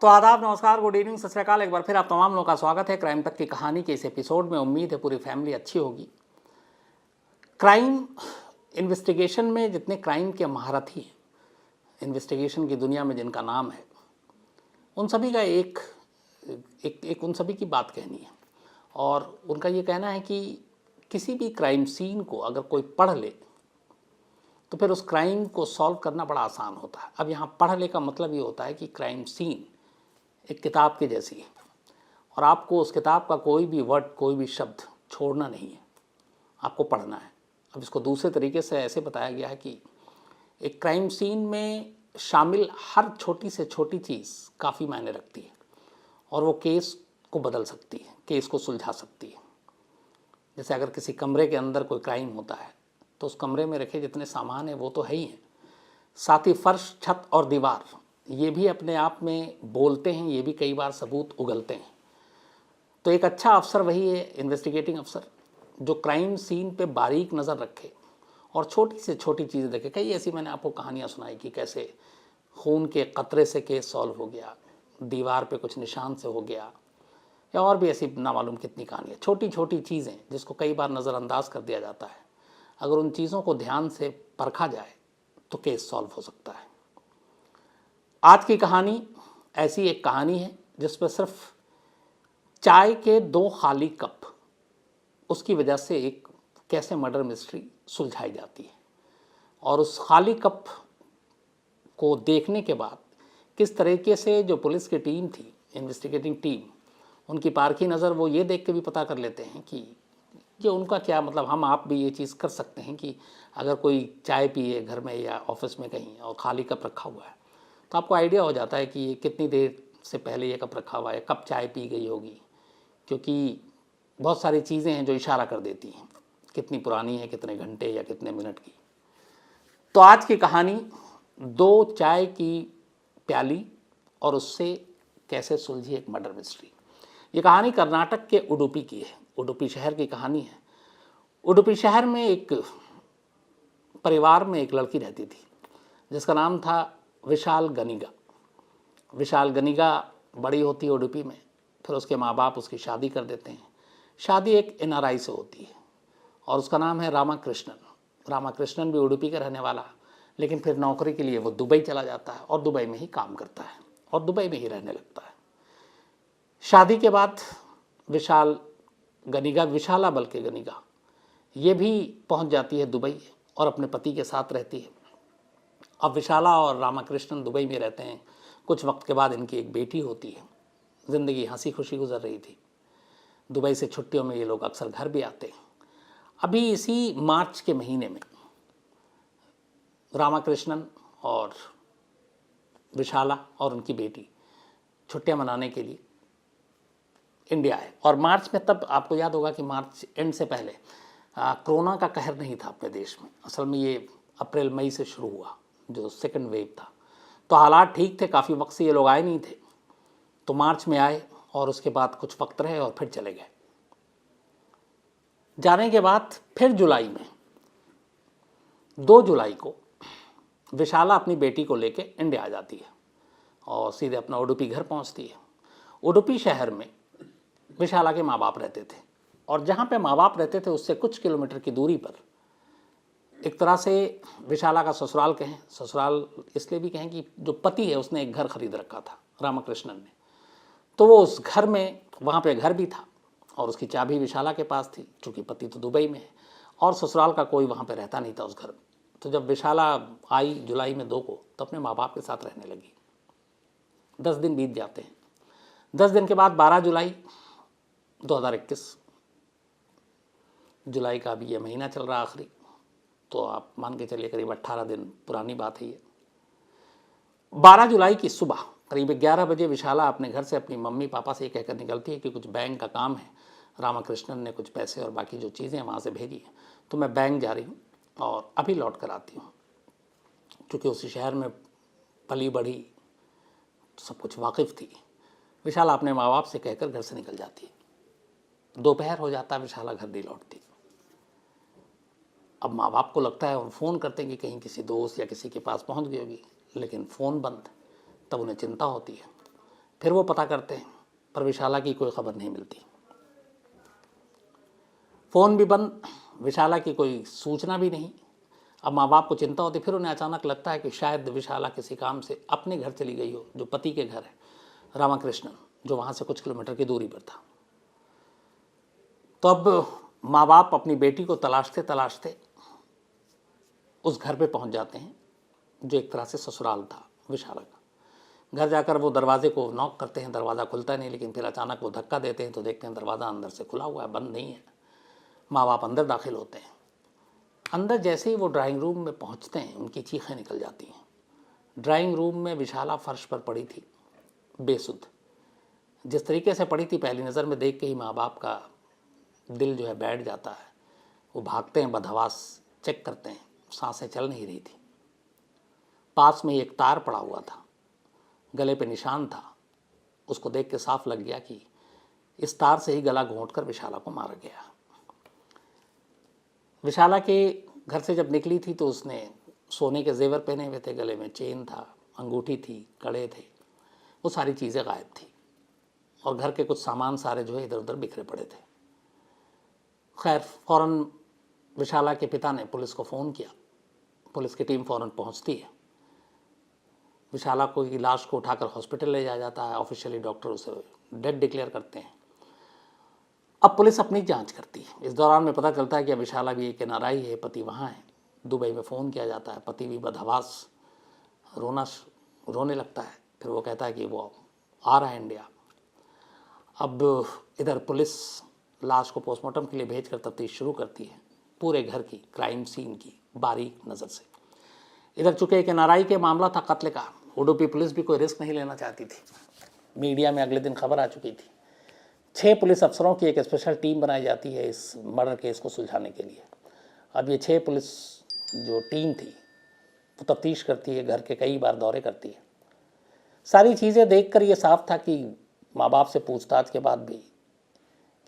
तो आदाब, नमस्कार, गुड इवनिंग, सत श्री अकाल। एक बार फिर आप तमाम लोगों का स्वागत है क्राइम तक की कहानी के इस एपिसोड में। उम्मीद है पूरी फैमिली अच्छी होगी। क्राइम इन्वेस्टिगेशन में जितने क्राइम के महारथी हैं, इन्वेस्टिगेशन की दुनिया में जिनका नाम है, उन सभी का एक उन सभी की बात कहनी है। और उनका ये कहना है कि किसी भी क्राइम सीन को अगर कोई पढ़ ले तो फिर उस क्राइम को सॉल्व करना बड़ा आसान होता है। अब यहाँ पढ़ ले का मतलब ये होता है कि क्राइम सीन एक किताब के जैसी है और आपको उस किताब का कोई भी वर्ड, कोई भी शब्द छोड़ना नहीं है, आपको पढ़ना है। अब इसको दूसरे तरीके से ऐसे बताया गया है कि एक क्राइम सीन में शामिल हर छोटी से छोटी चीज़ काफ़ी मायने रखती है और वो केस को बदल सकती है, केस को सुलझा सकती है। जैसे अगर किसी कमरे के अंदर कोई क्राइम होता है तो उस कमरे में रखे जितने सामान हैं वो तो है ही हैं, साथ ही फर्श, छत और दीवार ये भी अपने आप में बोलते हैं, ये भी कई बार सबूत उगलते हैं। तो एक अच्छा अफसर वही है, इन्वेस्टिगेटिंग अफसर, जो क्राइम सीन पे बारीक नज़र रखे और छोटी से छोटी चीज़ें देखे। कई ऐसी मैंने आपको कहानियाँ सुनाई कि कैसे खून के कतरे से केस सॉल्व हो गया, दीवार पे कुछ निशान से हो गया, या और भी ऐसी नामालूम कितनी कहानियाँ। छोटी छोटी चीज़ें जिसको कई बार नज़रअंदाज कर दिया जाता है, अगर उन चीज़ों को ध्यान से परखा जाए तो केस सॉल्व हो सकता है। आज की कहानी ऐसी एक कहानी है जिस पर सिर्फ चाय के 2 खाली कप, उसकी वजह से एक कैसे मर्डर मिस्ट्री सुलझाई जाती है और उस खाली कप को देखने के बाद किस तरीके से जो पुलिस की टीम थी, इन्वेस्टिगेटिंग टीम, उनकी पारखी नज़र वो ये देख के भी पता कर लेते हैं कि ये उनका क्या मतलब, हम आप भी ये चीज़ कर सकते हैं कि अगर कोई चाय पिए घर में या ऑफिस में कहीं और खाली कप रखा हुआ है तो आपको आइडिया हो जाता है कि ये कितनी देर से पहले ये कप रखा हुआ है, कब चाय पी गई होगी, क्योंकि बहुत सारी चीज़ें हैं जो इशारा कर देती हैं कितनी पुरानी है, कितने घंटे या कितने मिनट की। तो आज की कहानी 2 चाय की प्याली और उससे कैसे सुलझी एक मर्डर मिस्ट्री। ये कहानी कर्नाटक के उडुपी की है, उडुपी शहर की कहानी है। उडुपी शहर में एक परिवार में एक लड़की रहती थी जिसका नाम था विशाल गनिगा। विशाल गनिगा बड़ी होती है उडुपी में, फिर उसके माँ बाप उसकी शादी कर देते हैं। शादी एक एनआरआई से होती है और उसका नाम है रामाकृष्णन। रामाकृष्णन भी उडुपी का रहने वाला, लेकिन फिर नौकरी के लिए वो दुबई चला जाता है और दुबई में ही काम करता है और दुबई में ही रहने लगता है। शादी के बाद विशाल गनिगा, विशाला बल्कि गनिगा, ये भी पहुंच जाती है दुबई और अपने पति के साथ रहती है। अब विशाला और रामाकृष्णन दुबई में रहते हैं। कुछ वक्त के बाद इनकी एक बेटी होती है। ज़िंदगी हंसी खुशी गुजर रही थी। दुबई से छुट्टियों में ये लोग अक्सर घर भी आते हैं। अभी इसी मार्च के महीने में रामाकृष्णन और विशाला और उनकी बेटी छुट्टियां मनाने के लिए इंडिया आए। और मार्च में, तब आपको याद होगा कि मार्च एंड से पहले कोरोना का कहर नहीं था अपने देश में। असल में ये अप्रैल मई से शुरू हुआ, जो सेकंड वेव था। तो हालात ठीक थे, काफ़ी वक्त से ये लोग आए नहीं थे। तो मार्च में आए और उसके बाद कुछ वक्त रहे और फिर चले गए। जाने के बाद फिर जुलाई में, 2 जुलाई को विशाला अपनी बेटी को लेके इंडिया आ जाती है और सीधे अपना उडुपी घर पहुंचती है। उडुपी शहर में विशाला के माँ बाप रहते थे और जहाँ पे माँ बाप रहते थे उससे कुछ किलोमीटर की दूरी पर एक तरह से विशाला का ससुराल कहें, ससुराल इसलिए भी कहें कि जो पति है उसने एक घर खरीद रखा था रामाकृष्णन ने। तो वो उस घर में, वहाँ पे घर भी था और उसकी चाबी विशाला के पास थी, चूँकि पति तो दुबई में है और ससुराल का कोई वहाँ पे रहता नहीं था उस घर में। तो जब विशाला आई जुलाई में 2 को, तो अपने माँ बाप के साथ रहने लगी। 10 दिन बीत जाते हैं। 10 दिन के बाद 12 जुलाई 2021, जुलाई का अभी ये महीना चल रहा आखिरी, तो आप मान के चलिए करीब 18 दिन पुरानी बात है ये। 12 जुलाई की सुबह करीब 11 बजे विशाला अपने घर से अपनी मम्मी पापा से ये कहकर निकलती है कि कुछ बैंक का काम है, रामाकृष्णन ने कुछ पैसे और बाकी जो चीज़ें वहाँ से भेजी हैं, तो मैं बैंक जा रही हूँ और अभी लौट कर आती हूँ। क्योंकि उसी शहर में पली बढ़ी, सब कुछ वाकिफ़ थी। विशाला अपने माँ बाप से कहकर घर से निकल जाती है। दोपहर हो जाता है, विशाला घर नहीं लौटती। अब माँ बाप को लगता है और फ़ोन करते हैं कि कहीं किसी दोस्त या किसी के पास पहुँच गई होगी, लेकिन फ़ोन बंद। तब उन्हें चिंता होती है। फिर वो पता करते हैं, पर विशाला की कोई खबर नहीं मिलती। फ़ोन भी बंद, विशाला की कोई सूचना भी नहीं। अब माँ बाप को चिंता होती, फिर उन्हें अचानक लगता है कि शायद विशाला किसी काम से अपने घर चली गई हो, जो पति के घर है रामाकृष्णन, जो वहाँ से कुछ किलोमीटर की दूरी पर था। तो अब माँ बाप अपनी बेटी को तलाशते तलाशते उस घर पे पहुँच जाते हैं, जो एक तरह से ससुराल था विशाला का। घर जाकर वो दरवाजे को नॉक करते हैं, दरवाज़ा खुलता नहीं, लेकिन फिर अचानक वो धक्का देते हैं तो देखते हैं दरवाज़ा अंदर से खुला हुआ है, बंद नहीं है। माँ बाप अंदर दाखिल होते हैं। अंदर जैसे ही वो ड्राइंग रूम में पहुंचते हैं, उनकी चीखें निकल जाती हैं। ड्राइंग रूम में विशाला फर्श पर पड़ी थी, बेसुध। जिस तरीके से पड़ी थी, पहली नज़र में देख के ही माँ बाप का दिल जो है बैठ जाता है। वो भागते हैं, बदहवास चेक करते हैं, सांसें चल नहीं रही थी। पास में एक तार पड़ा हुआ था, गले पे निशान था। उसको देख के साफ लग गया कि इस तार से ही गला घोंटकर विशाला को मारा गया। विशाला के घर से जब निकली थी तो उसने सोने के जेवर पहने हुए थे, गले में चेन था, अंगूठी थी, कड़े थे, वो सारी चीज़ें गायब थी। और घर के कुछ सामान सारे जो है इधर उधर बिखरे पड़े थे। खैर, फ़ौरन विशाला के पिता ने पुलिस को फ़ोन किया। पुलिस की टीम फ़ौरन पहुंचती है। विशाला को की लाश को उठाकर हॉस्पिटल ले जाया जाता है। ऑफिशियली डॉक्टर उसे डेड डिक्लेयर करते हैं। अब पुलिस अपनी जांच करती है। इस दौरान में पता चलता है कि विशाला भी एक एनआरआई है, पति वहाँ है। दुबई में फ़ोन किया जाता है। पति भी बदहवास रोने लगता है। फिर वो कहता है कि वो आ रहा है इंडिया। अब इधर पुलिस लाश को पोस्टमार्टम के लिए भेजकर तफ्तीश शुरू करती है, पूरे घर की, क्राइम सीन की बारीक नज़र से। इधर चूँकि एक एनआरआई के मामला था कत्ल का, उडुपी पुलिस भी कोई रिस्क नहीं लेना चाहती थी। मीडिया में अगले दिन खबर आ चुकी थी। 6 पुलिस अफसरों की एक स्पेशल टीम बनाई जाती है इस मर्डर केस को सुलझाने के लिए। अब ये 6 पुलिस जो टीम थी वो तफ्तीश करती है, घर के कई बार दौरे करती है। सारी चीज़ें देखकर ये साफ था कि माँ बाप से पूछताछ के बाद भी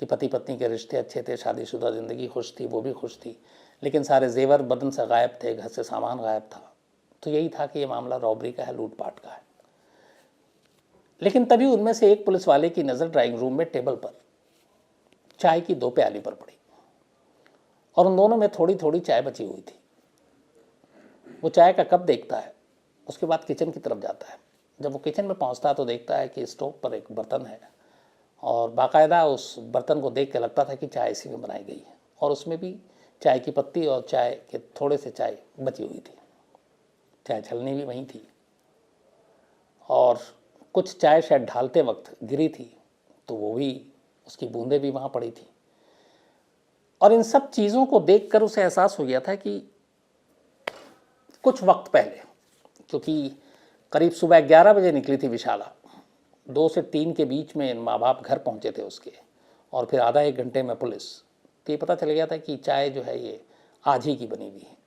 कि पति पत्नी के रिश्ते अच्छे थे, शादीशुदा ज़िंदगी खुश थी, वो भी खुश थी, लेकिन सारे जेवर बदन से गायब थे, घर से सामान गायब था। तो यही था कि ये मामला रॉबरी का है, लूटपाट का है। लेकिन तभी उनमें से एक पुलिस वाले की नज़र ड्राइंग रूम में टेबल पर चाय की 2 प्याली पर पड़ी और उन दोनों में थोड़ी थोड़ी चाय बची हुई थी। वो चाय का कप देखता है, उसके बाद किचन की तरफ जाता है। जब वो किचन में पहुंचता है तो देखता है कि स्टोव पर एक बर्तन है और बाकायदा उस बर्तन को देख के लगता था कि चाय इसी में बनाई गई है और उसमें भी चाय की पत्ती और चाय के थोड़े से चाय बची हुई थी। चाय छलनी भी वहीं थी और कुछ चाय शायद ढालते वक्त गिरी थी तो वो भी, उसकी बूंदें भी वहाँ पड़ी थी। और इन सब चीज़ों को देखकर उसे एहसास हो गया था कि कुछ वक्त पहले, क्योंकि करीब सुबह 11 बजे निकली थी विशाला, 2 से 3 के बीच में माँ बाप घर पहुँचे थे उसके, और फिर आधा 1 घंटे में पुलिस, तो ये पता चल गया था कि चाय जो है ये आज ही की बनी हुई है।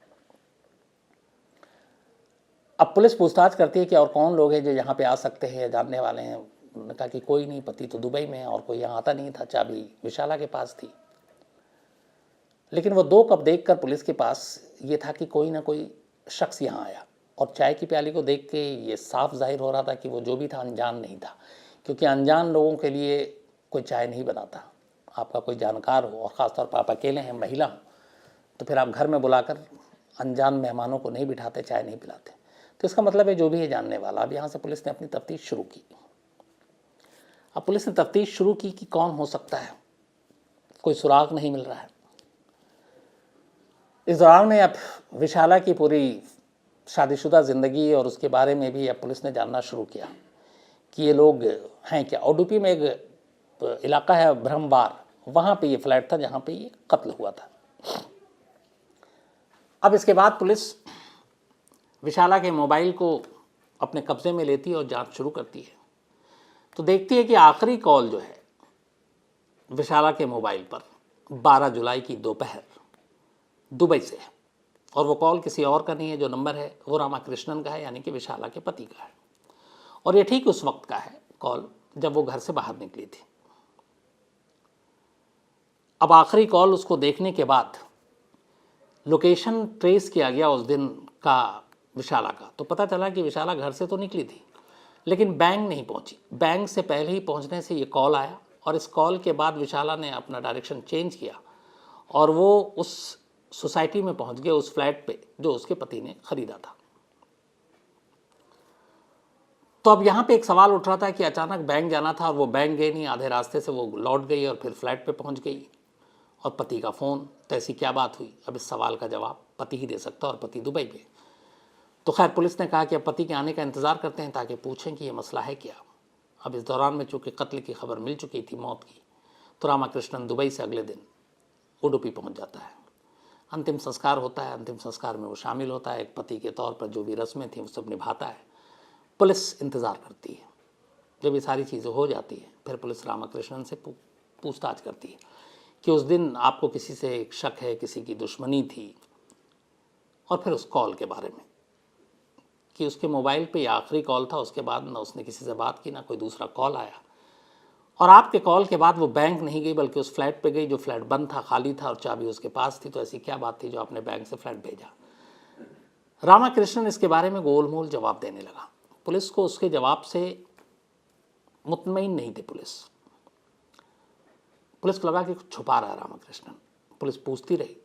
अब पुलिस पूछताछ करती है कि और कौन लोग हैं जो यहाँ पे आ सकते हैं या जानने वाले हैं। उन्होंने कहा कि कोई नहीं, पति तो दुबई में है और कोई यहाँ आता नहीं था, चाबी विशाला के पास थी। लेकिन वो 2 कप देखकर पुलिस के पास ये था कि कोई ना कोई शख्स यहाँ आया, और चाय की प्याली को देख के ये साफ जाहिर हो रहा था कि वो जो भी था अनजान नहीं था, क्योंकि अनजान लोगों के लिए कोई चाय नहीं बनाता। आपका कोई जानकार हो और ख़ासतौर पर आप अकेले हैं, महिला हो, तो फिर आप घर में बुलाकर अनजान मेहमानों को नहीं बिठाते, चाय नहीं पिलाते। तो इसका मतलब है जो भी है जानने वाला। अब यहाँ से पुलिस ने अपनी तफ्तीश शुरू की। अब पुलिस ने तफ्तीश शुरू की कि कौन हो सकता है, कोई सुराग नहीं मिल रहा है। इस दौरान में अब विशाला की पूरी शादीशुदा ज़िंदगी और उसके बारे में भी अब पुलिस ने जानना शुरू किया कि ये लोग हैं क्या। उडुपी में एक इलाका है ब्रह्मबार, वहाँ पे ये फ्लैट था जहाँ पे ये कत्ल हुआ था। अब इसके बाद पुलिस विशाला के मोबाइल को अपने कब्जे में लेती है और जांच शुरू करती है। तो देखती है कि आखिरी कॉल जो है विशाला के मोबाइल पर 12 जुलाई की दोपहर दुबई से है, और वो कॉल किसी और का नहीं है। जो नंबर है वो रामाकृष्णन का है, यानी कि विशाला के पति का है। और ये ठीक उस वक्त का है कॉल जब वो घर से बाहर निकली थी। अब आखिरी कॉल उसको देखने के बाद लोकेशन ट्रेस किया गया उस दिन का विशाला का, तो पता चला कि विशाला घर से तो निकली थी, लेकिन बैंक नहीं पहुंची। बैंक से पहले ही पहुंचने से ये कॉल आया और इस कॉल के बाद विशाला ने अपना डायरेक्शन चेंज किया और वो उस सोसाइटी में पहुंच गए, उस फ्लैट पे जो उसके पति ने खरीदा था। तो अब यहाँ पे एक सवाल उठ रहा था कि अचानक बैंक जाना था और वो बैंक गई नहीं, आधे रास्ते से वो लौट गई और फिर फ्लैट पे पहुंच गई और पति का फ़ोन, तो ऐसी क्या बात हुई? अब इस सवाल का जवाब पति ही दे सकता और पति दुबई में। तो खैर पुलिस ने कहा कि अब पति के आने का इंतज़ार करते हैं ताकि पूछें कि ये मसला है क्या। अब इस दौरान में चूँकि कत्ल की खबर मिल चुकी थी, मौत की, तो रामाकृष्णन दुबई से अगले दिन उडुपी पहुंच जाता है। अंतिम संस्कार होता है, अंतिम संस्कार में वो शामिल होता है, एक पति के तौर पर जो भी रस्में थी वो सब निभाता है। पुलिस इंतज़ार करती है। जब ये सारी चीज़ें हो जाती हैं फिर पुलिस रामाकृष्णन से पूछताछ करती है कि उस दिन आपको किसी से शक है, किसी की दुश्मनी थी, और फिर उस कॉल के बारे में कि उसके मोबाइल पे आखिरी कॉल था, उसके बाद ना उसने किसी से बात की ना कोई दूसरा कॉल आया, और आपके कॉल के बाद वो बैंक नहीं गई बल्कि उस फ्लैट पे गई जो फ्लैट बंद था, खाली था और चाबी उसके पास थी। तो ऐसी क्या बात थी जो आपने बैंक से फ्लैट भेजा? रामाकृष्णन इसके बारे में गोलमोल जवाब देने लगा। पुलिस को उसके जवाब से मुतमईन नहीं थी। पुलिस को लगा कि कुछ छुपा रहा है रामाकृष्णन। पुलिस पूछती रही,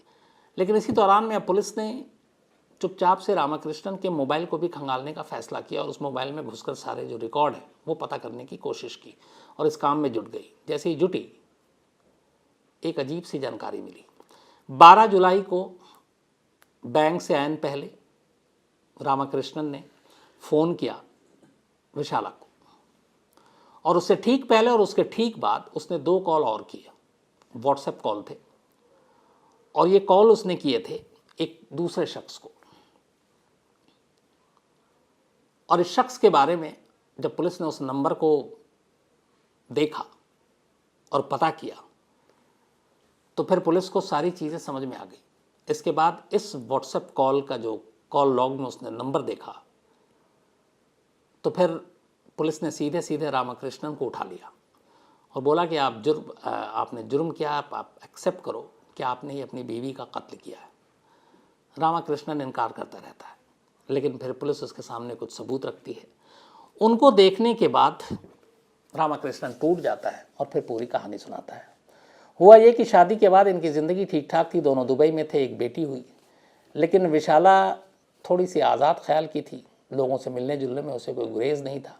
लेकिन इसी दौरान में पुलिस ने चुपचाप से रामाकृष्णन के मोबाइल को भी खंगालने का फैसला किया और उस मोबाइल में घुसकर सारे जो रिकॉर्ड है वो पता करने की कोशिश की और इस काम में जुट गई। जैसे ही जुटी, एक अजीब सी जानकारी मिली। 12 जुलाई को बैंक से आने पहले रामाकृष्णन ने फ़ोन किया विशाला को, और उससे ठीक पहले और उसके ठीक बाद उसने 2 कॉल और किए। व्हाट्सएप कॉल थे और ये कॉल उसने किए थे एक दूसरे शख्स को। और इस शख्स के बारे में जब पुलिस ने उस नंबर को देखा और पता किया तो फिर पुलिस को सारी चीज़ें समझ में आ गई। इसके बाद इस व्हाट्सएप कॉल का जो कॉल लॉग में उसने नंबर देखा तो फिर पुलिस ने सीधे सीधे रामाकृष्णन को उठा लिया और बोला कि आपने जुर्म किया, आप एक्सेप्ट करो कि आपने ही अपनी बीवी का कत्ल किया है। रामाकृष्णन इनकार करता रहता है, लेकिन फिर पुलिस उसके सामने कुछ सबूत रखती है। उनको देखने के बाद रामाकृष्णन टूट जाता है और फिर पूरी कहानी सुनाता है। हुआ ये कि शादी के बाद इनकी ज़िंदगी ठीक ठाक थी, दोनों दुबई में थे, एक बेटी हुई, लेकिन विशाला थोड़ी सी आज़ाद ख्याल की थी, लोगों से मिलने जुलने में उसे कोई गुरेज नहीं था।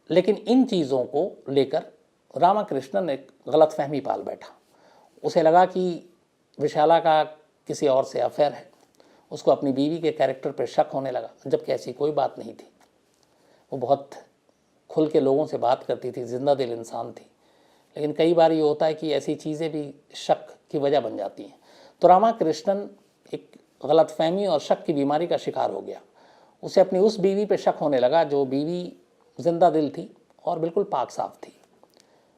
लेकिन इन चीज़ों को लेकर रामाकृष्णन एक गलतफहमी पाल बैठा। उसे लगा कि विशाला का किसी और से अफेयर है। उसको अपनी बीवी के कैरेक्टर पर शक होने लगा, जबकि ऐसी कोई बात नहीं थी। वो बहुत खुल के लोगों से बात करती थी, जिंदा दिल इंसान थी। लेकिन कई बार ये होता है कि ऐसी चीज़ें भी शक की वजह बन जाती हैं। तो रामाकृष्णन एक गलतफहमी और शक की बीमारी का शिकार हो गया। उसे अपनी उस बीवी पे शक होने लगा जो बीवी जिंदा दिल थी और बिल्कुल पाक साफ थी।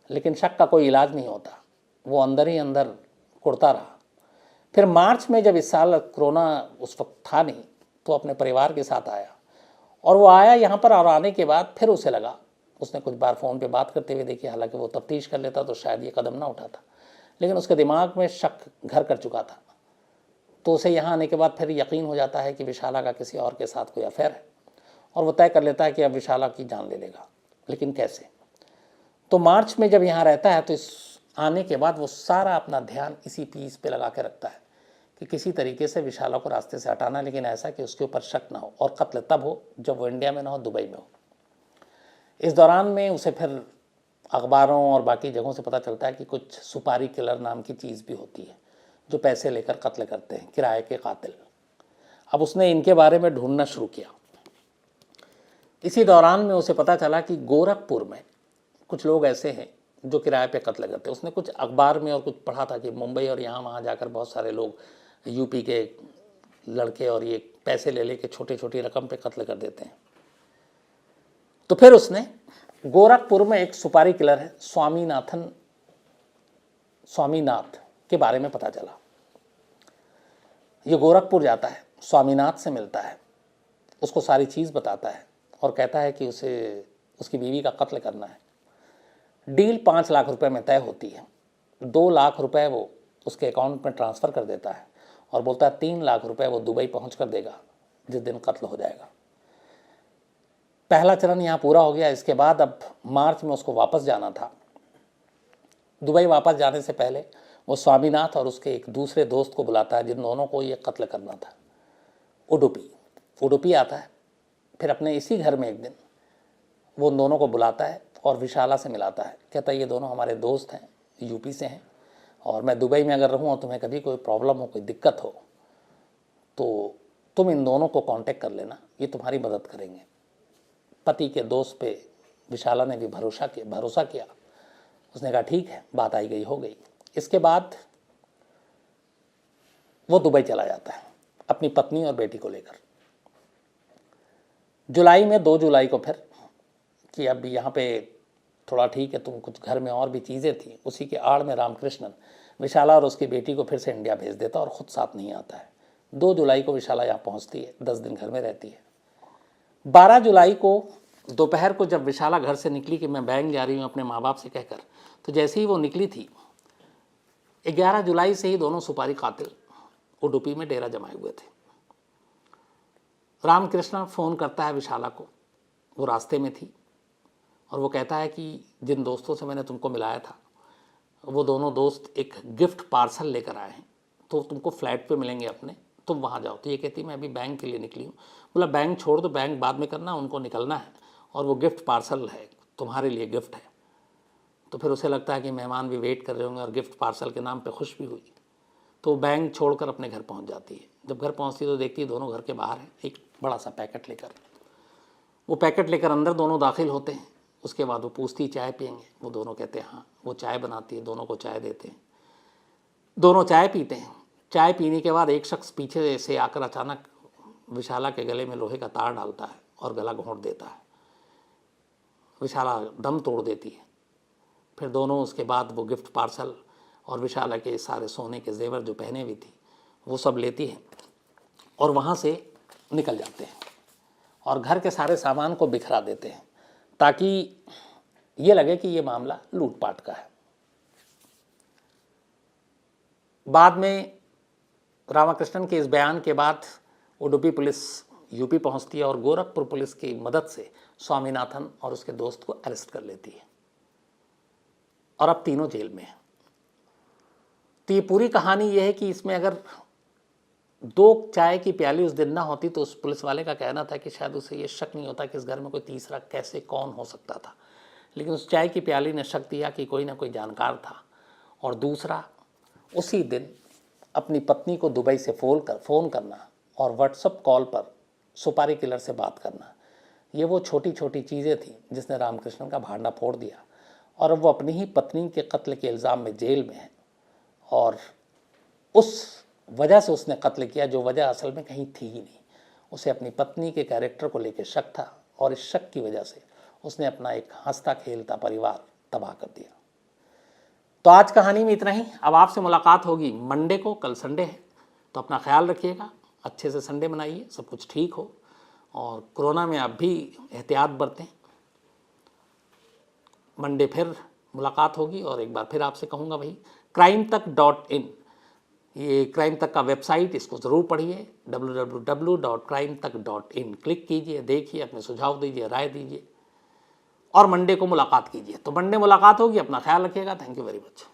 लेकिन शक का कोई इलाज नहीं होता, वो अंदर ही अंदर कुढ़ता रहा। फिर मार्च में जब इस साल कोरोना उस वक्त था नहीं, तो अपने परिवार के साथ आया, और वो आया यहाँ पर, और आने के बाद फिर उसे लगा, उसने कुछ बार फ़ोन पे बात करते हुए देखी, हालांकि वो तफ्तीश कर लेता तो शायद ये कदम ना उठाता, लेकिन उसके दिमाग में शक घर कर चुका था। तो उसे यहाँ आने के बाद फिर यकीन हो जाता है कि विशाला का किसी और के साथ कोई अफेयर है, और वो तय कर लेता है कि अब विशाला की जान ले लेगा। लेकिन कैसे? तो मार्च में जब यहाँ रहता है तो इस आने के बाद वो सारा अपना ध्यान इसी पीस पे लगा के रखता है कि किसी तरीके से विशाला को रास्ते से हटाना, लेकिन ऐसा कि उसके ऊपर शक ना हो, और कत्ल तब हो जब वो इंडिया में ना हो, दुबई में हो। इस दौरान में उसे फिर अखबारों और बाकी जगहों से पता चलता है कि कुछ सुपारी किलर नाम की चीज़ भी होती है जो पैसे लेकर कत्ल करते हैं, किराए के कातिल। अब उसने इनके बारे में ढूंढना शुरू किया। इसी दौरान में उसे पता चला कि गोरखपुर में कुछ लोग ऐसे हैं जो किराए पे कत्ल करते हैं। उसने कुछ अखबार में और कुछ पढ़ा था कि मुंबई और यहाँ वहाँ जाकर बहुत सारे लोग, यूपी के लड़के, और ये पैसे ले लेके छोटी छोटी रकम पे कत्ल कर देते हैं। तो फिर उसने गोरखपुर में एक सुपारी किलर है स्वामीनाथ के बारे में पता चला। ये गोरखपुर जाता है, स्वामीनाथ से मिलता है, उसको सारी चीज़ बताता है और कहता है कि उसे उसकी बीवी का कत्ल करना है। डील 5 लाख रुपए में तय होती है। 2 लाख रुपए वो उसके अकाउंट में ट्रांसफ़र कर देता है और बोलता है 3 लाख रुपए वो दुबई पहुंच कर देगा जिस दिन कत्ल हो जाएगा। पहला चरण यहाँ पूरा हो गया। इसके बाद अब मार्च में उसको वापस जाना था। दुबई वापस जाने से पहले वो स्वामीनाथ और उसके एक दूसरे दोस्त को बुलाता है जिन दोनों को ये कत्ल करना था, उडुपी आता है। फिर अपने इसी घर में एक दिन वो उन दोनों को बुलाता है और विशाला से मिलाता है। कहता है ये दोनों हमारे दोस्त हैं, यूपी से हैं, और मैं दुबई में अगर रहूँ और तुम्हें कभी कोई प्रॉब्लम हो, कोई दिक्कत हो, तो तुम इन दोनों को कांटेक्ट कर लेना, ये तुम्हारी मदद करेंगे। पति के दोस्त पे विशाला ने भी भरोसा किया। उसने कहा ठीक है, बात आई गई हो गई। इसके बाद वो दुबई चला जाता है अपनी पत्नी और बेटी को लेकर। जुलाई में 2 जुलाई को फिर कि अब यहाँ पे थोड़ा ठीक है, तुम कुछ घर में और भी चीज़ें थी, उसी के आड़ में रामकृष्णन विशाला और उसकी बेटी को फिर से इंडिया भेज देता और ख़ुद साथ नहीं आता है। 2 जुलाई को विशाला यहाँ पहुँचती है, 10 दिन घर में रहती है। 12 जुलाई को दोपहर को जब विशाला घर से निकली कि मैं बैंक जा रही हूँ अपने माँ बाप से कहकर, तो जैसे ही वो निकली थी 11 जुलाई से ही दोनों सुपारी कातिल उडुपी में डेरा जमाए हुए थे। रामकृष्ण फ़ोन करता है विशाला को, वो रास्ते में थी, और वो कहता है कि जिन दोस्तों से मैंने तुमको मिलाया था वो दोनों दोस्त एक गिफ्ट पार्सल लेकर आए हैं, तो तुमको फ्लैट पे मिलेंगे अपने, तुम वहाँ जाओ। तो ये कहती मैं अभी बैंक के लिए निकली हूँ। बोला बैंक छोड़ दो, बैंक बाद में करना, उनको निकलना है, और वो गिफ्ट पार्सल है, तुम्हारे लिए गिफ्ट है। तो फिर उसे लगता है कि मेहमान भी वेट कर रहे होंगे और गिफ्ट पार्सल के नाम पे खुश भी हुई, तो बैंक छोड़कर अपने घर पहुंच जाती है। जब घर पहुंचती है तो देखती है दोनों घर के बाहर हैं एक बड़ा सा पैकेट लेकर। वो पैकेट लेकर अंदर दोनों दाखिल होते हैं। उसके बाद वो पूछती चाय पियेंगे, वो दोनों कहते हैं हाँ। वो चाय बनाती है, दोनों को चाय देते हैं, दोनों चाय पीते हैं। चाय पीने के बाद एक शख्स पीछे से आकर अचानक विशाला के गले में लोहे का तार डालता है और गला घोंट देता है। विशाला दम तोड़ देती है। फिर दोनों उसके बाद वो गिफ्ट पार्सल और विशाला के सारे सोने के जेवर जो पहने हुई थी वो सब लेती है और वहाँ से निकल जाते हैं और घर के सारे सामान को बिखरा देते हैं ताकि ये लगे कि ये मामला लूटपाट का है। बाद में रामाकृष्णन के इस बयान के बाद उडुपी पुलिस यूपी पहुंचती है और गोरखपुर पुलिस की मदद से स्वामीनाथन और उसके दोस्त को अरेस्ट कर लेती है और अब तीनों जेल में हैं। तो ये पूरी कहानी ये है कि इसमें अगर 2 चाय की प्याली उस दिन ना होती तो उस पुलिस वाले का कहना था कि शायद उसे ये शक नहीं होता कि इस घर में कोई तीसरा कैसे कौन हो सकता था, लेकिन उस चाय की प्याली ने शक दिया कि कोई ना कोई जानकार था। और दूसरा, उसी दिन अपनी पत्नी को दुबई से फ़ोन करना और व्हाट्सएप कॉल पर सुपारी किलर से बात करना, ये वो छोटी छोटी चीज़ें थी जिसने रामकृष्णन का भांडा फोड़ दिया। और अब वो अपनी ही पत्नी के कत्ल के इल्ज़ाम में जेल में है और उस वजह से उसने कत्ल किया जो वजह असल में कहीं थी ही नहीं। उसे अपनी पत्नी के कैरेक्टर को लेकर शक था और इस शक की वजह से उसने अपना एक हंसता खेलता परिवार तबाह कर दिया। तो आज कहानी में इतना ही। अब आपसे मुलाकात होगी मंडे को, कल संडे है, तो अपना ख्याल रखिएगा, अच्छे से संडे मनाइए, सब कुछ ठीक हो और कोरोना में आप भी एहतियात बरतें। मंडे फिर मुलाकात होगी और एक बार फिर आपसे कहूँगा भाई crimetach.in, ये क्राइम तक का वेबसाइट, इसको ज़रूर पढ़िए, www.crimetach.in क्लिक कीजिए, देखिए, अपने सुझाव दीजिए, राय दीजिए और मंडे को मुलाकात कीजिए। तो मंडे मुलाकात होगी, अपना ख्याल रखिएगा। Thank you very much.